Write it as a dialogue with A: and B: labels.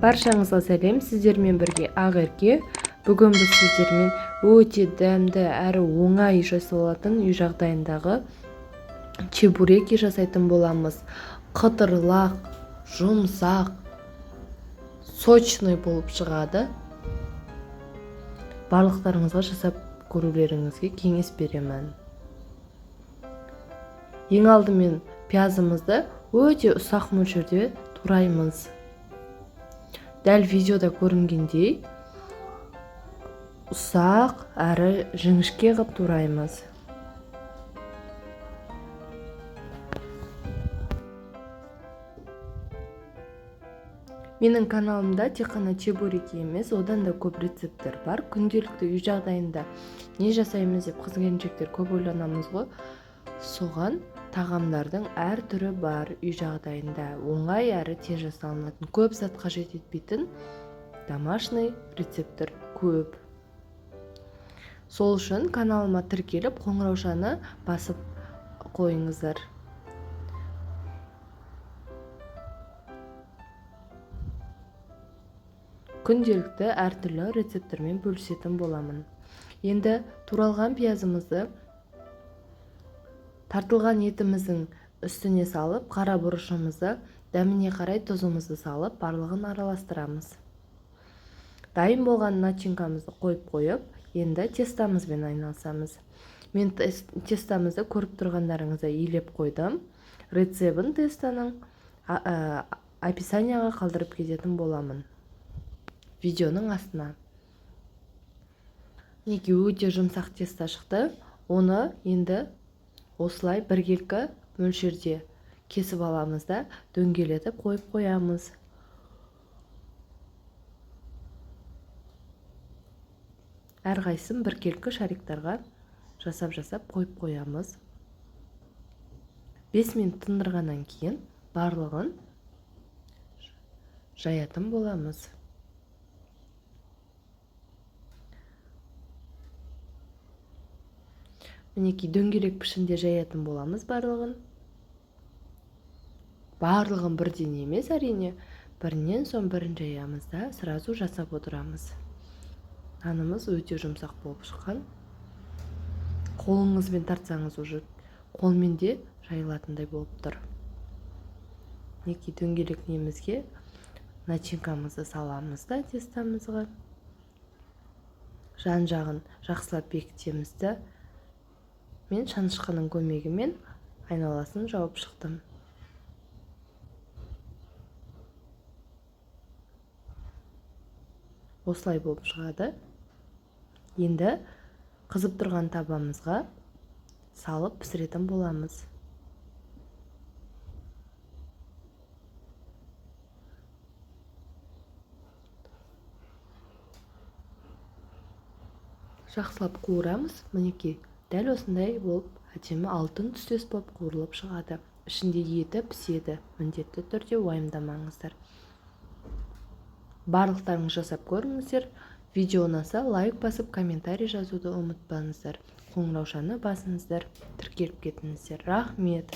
A: Баршаңызға сәлем, сіздермен бірге Ақерке. Бүгін біз сіздермен өте дәмді әрі оңай жасалатын үй жағдайындағы чебуреки жасайтын боламыз. Қытырлақ, жұмсақ, сочный болып шығады. Барлықтарыңызға жасап көрулеріңізге кеңес беремін. Ең алдымен пиязымызды өте ұсақ мөлшерде тураймыз. Дәл видеода көрінгендей ұсақ әрі жіңішке қып тураймыз. Менің каналымда тек қана чебуреки емес, одан да көп рецепттер бар. Күнделікті үй жағдайында не жасаймыз деп қыз-келіншектер көп ойланамыз ғой. Соған тағамдардың әр түрі бар. Үй жағдайында оңай әрі тез жасалынатын, көп зат қажет етпейтін домашний рецепттер көп. Сол үшін каналыма тіркеліп, қоңыраушаны басып қойыңыздар. Күнделікті әртүрлі рецепттермен бөлісетін боламын. Енді туралған пиязымызды тартылған етіміздің үстіне салып, қара бұрышымызды дәміне қарай тұзымызды салып, барлығын араластырамыз. Дайын болған начинкамызды қойып, енді тестамызбен айналысамыз. Мен тестамызды көріп тұрғандарыңызды елеп қойдым. Рецебін тестаның описанияға қалдырып кететін боламын. Видеоның астына. Неге өте жұмсақ теста шықты. Оны енді осылай біркелкі мөлшерде кесіп аламыз да дөңгелетіп қойып қоямыз. Әрқайсысын біркелкі шариктарға жасап қойып қоямыз. 5 минут тындырғаннан кейін барлығын жаятын боламыз. Мінекей дөңгелек пішінде жаятын боламыз барлығын. Барлығын бірден емес, әрине, бірінен соң бірін жаямыз да, сразу жасап отырамыз. Нанымыз өте жұмсақ болып шыққан. Қолыңызбен тартсаңыз уже қолмен де жайылатындай болып тұр. Мінекей дөңгелек немізге начинкамызды саламыз да тестамызға. Жан жағын жақсылап бекітеміз да. Мен шанышқының көмегімен айналасын жауып шықтым. Осылай болып шығады. Енді қызып тұрған табамызға салып пісіретін боламыз. Жақсылап қуырамыз. Мінекей дәл осындай болып, әдемі алтын түстес болып қуырылып шығады. Ішінде еті піседі. Міндетті түрде уайымдамаңыздар. Барлықтарыңыз жасап көріңіздер. Видео ұнаса лайк басып, комментарий жазуды ұмытпаңыздар. Қоңыраушаны басыңыздар, тіркеліп кетіңіздер. Рахмет.